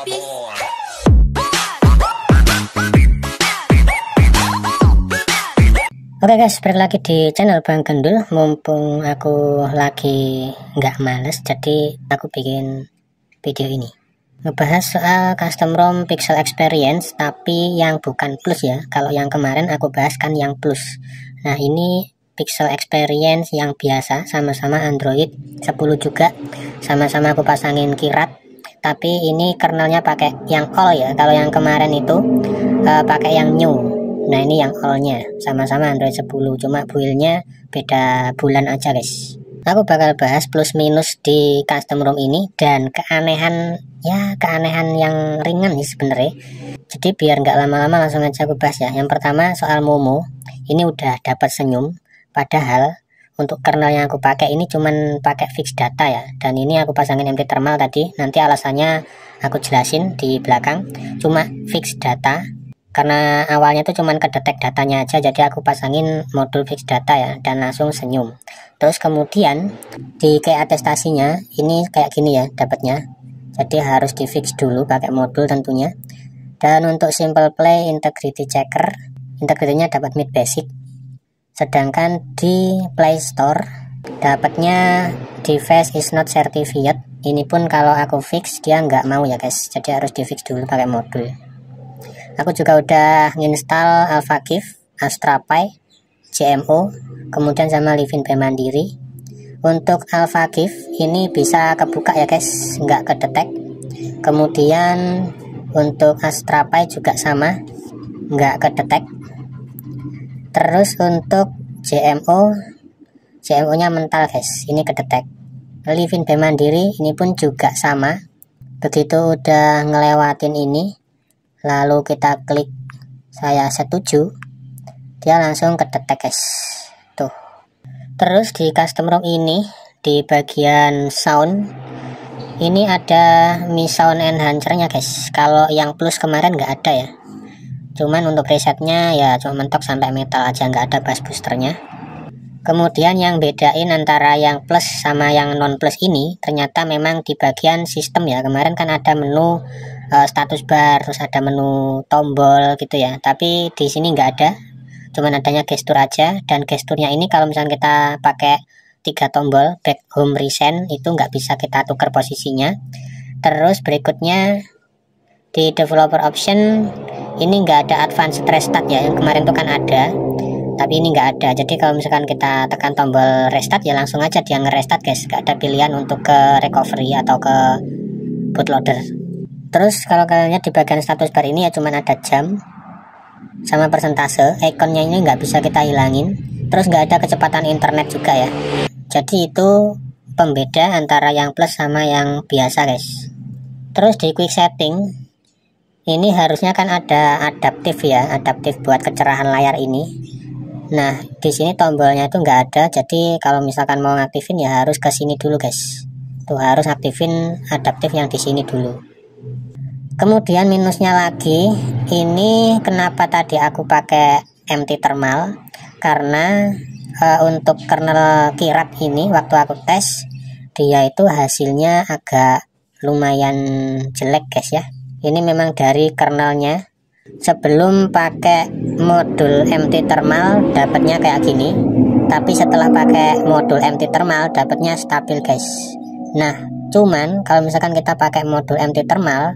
Oke guys, balik lagi di channel Bang Gendul. Mumpung aku lagi nggak males, jadi aku bikin video ini ngebahas soal custom ROM Pixel Experience, tapi yang bukan plus ya. Kalau yang kemarin aku bahas kan yang plus. Nah ini Pixel Experience yang biasa, sama-sama Android 10 juga, sama-sama aku pasangin kirat, tapi ini kernelnya pakai yang all ya. Kalau yang kemarin itu pakai yang new. Nah ini yang all-nya, sama-sama Android 10, cuma build-nya beda bulan aja guys. Aku bakal bahas plus minus di custom ROM ini dan keanehan yang ringan nih sebenarnya. Jadi biar nggak lama-lama langsung aja aku bahas ya. Yang pertama soal Momo, ini udah dapat senyum, padahal untuk kernel yang aku pakai ini cuman pakai fix data ya. Dan ini aku pasangin MT thermal tadi, nanti alasannya aku jelasin di belakang. Cuma fix data, karena awalnya tuh cuman kedetek datanya aja, jadi aku pasangin modul fix data ya, dan langsung senyum. Terus kemudian di kayak atestasinya ini kayak gini ya dapatnya, jadi harus di fix dulu pakai modul tentunya. Dan untuk simple play integrity checker, integrity-nya dapat mid basic, sedangkan di Play Store dapatnya device is not certified. Ini pun kalau aku fix dia nggak mau ya guys, jadi harus di fix dulu pakai modul. Aku juga udah nginstal AlphaGIF, AstraPi, JMO, kemudian sama Livin B Mandiri. Untuk AlphaGIF ini bisa kebuka ya guys, nggak kedetek. Kemudian untuk AstraPi juga sama, nggak kedetek. Terus untuk JMO nya mental guys, ini kedetek. Livin B Mandiri ini pun juga sama. Begitu udah ngelewatin ini, lalu kita klik saya setuju, dia langsung kedetek guys tuh. Terus di custom ROM ini di bagian sound ini ada Mi Sound Enhancer nya guys. Kalau yang plus kemarin nggak ada ya, cuman untuk presetnya ya cuma mentok sampai metal aja, nggak ada bass boosternya. Kemudian yang bedain antara yang plus sama yang non plus ini ternyata memang di bagian sistem ya. Kemarin kan ada menu status bar, terus ada menu tombol gitu ya, tapi di sini nggak ada, cuman adanya gestur aja. Dan gesturnya ini kalau misalnya kita pakai 3 tombol back, home, recent, itu nggak bisa kita tukar posisinya. Terus berikutnya di developer option ini nggak ada advanced restart ya, yang kemarin tuh kan ada, tapi ini nggak ada. Jadi kalau misalkan kita tekan tombol restart ya langsung aja dia ngerestart guys, nggak ada pilihan untuk ke recovery atau ke bootloader. Terus kalau kalian lihat di bagian status bar ini ya cuman ada jam sama persentase, ikonnya ini nggak bisa kita hilangin. Terus nggak ada kecepatan internet juga ya. Jadi itu pembeda antara yang plus sama yang biasa guys. Terus di quick setting ini harusnya kan ada adaptif ya, adaptif buat kecerahan layar ini. Nah di sini tombolnya itu nggak ada, jadi kalau misalkan mau ngaktifin ya harus ke sini dulu guys. Tuh harus aktifin adaptif yang di sini dulu. Kemudian minusnya lagi, ini kenapa tadi aku pakai MT thermal, karena untuk kernel kirat ini waktu aku tes dia itu hasilnya agak lumayan jelek guys ya. Ini memang dari kernelnya, sebelum pakai modul MT thermal dapatnya kayak gini, tapi setelah pakai modul MT thermal dapatnya stabil guys. Nah cuman kalau misalkan kita pakai modul MT thermal,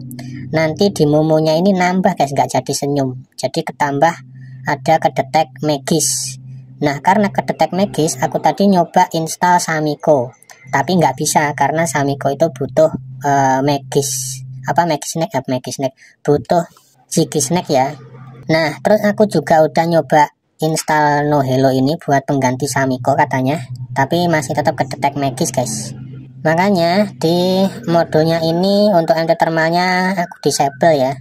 nanti di Momonya ini nambah guys, nggak jadi senyum, jadi ketambah ada kedetek Magis. Nah karena kedetek Magis, aku tadi nyoba install Samiko, tapi nggak bisa karena Samiko itu butuh Magis Snack, butuh Jiggy Snack ya. Nah terus aku juga udah nyoba install Nohelo ini buat pengganti Samiko katanya, tapi masih tetap kedetek Magis guys. Makanya di modulnya ini untuk MT thermalnya aku disable ya.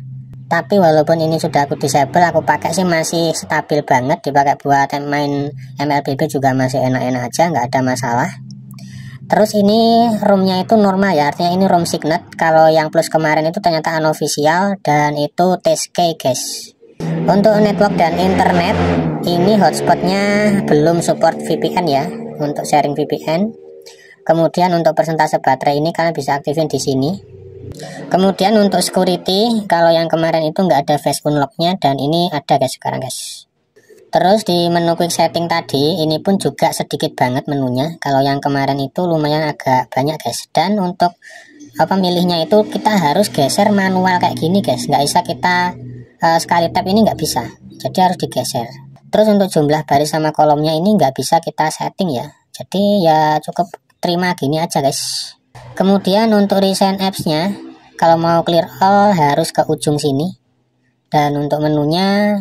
Tapi walaupun ini sudah aku disable, aku pakai sih masih stabil banget, dipakai buat main MLBB juga masih enak-enak aja, nggak ada masalah. Terus ini ROM-nya itu normal ya, artinya ini ROM signet. Kalau yang plus kemarin itu ternyata unofficial dan itu TSK guys. Untuk network dan internet ini hotspotnya belum support VPN ya, untuk sharing VPN. Kemudian untuk persentase baterai ini kalian bisa aktifin di sini. Kemudian untuk security, kalau yang kemarin itu nggak ada face unlocknya, dan ini ada guys sekarang guys. Terus di menu quick setting tadi, ini pun juga sedikit banget menunya. Kalau yang kemarin itu lumayan agak banyak guys. Dan untuk apa milihnya itu kita harus geser manual kayak gini guys. Nggak bisa kita sekali tap, ini nggak bisa. Jadi harus digeser. Terus untuk jumlah baris sama kolomnya ini nggak bisa kita setting ya. Jadi ya cukup terima gini aja guys. Kemudian untuk recent apps-nya, kalau mau clear all harus ke ujung sini. Dan untuk menunya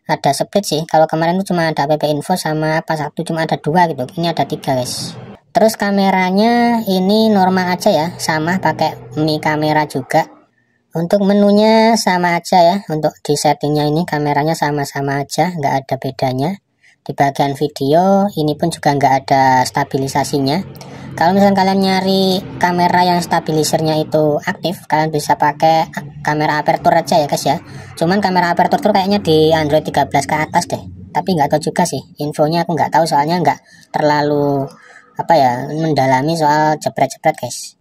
ada split sih. Kalau kemarin itu cuma ada app info sama apa satu, cuma ada dua gitu. Ini ada tiga guys. Terus kameranya ini normal aja ya, sama pakai Mi kamera juga. Untuk menunya sama aja ya. Untuk di settingnya ini kameranya sama-sama aja, nggak ada bedanya. Di bagian video ini pun juga nggak ada stabilisasinya. Kalau misalnya kalian nyari kamera yang stabilisernya itu aktif, kalian bisa pakai kamera aperture aja ya guys ya. Cuman kamera aperture tuh kayaknya di Android 13 ke atas deh. Tapi nggak tahu juga sih, infonya aku nggak tahu soalnya nggak terlalu apa ya mendalami soal jepret-jepret guys.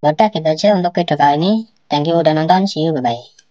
Udah gitu aja untuk video kali ini. Thank you udah nonton, see you, bye bye.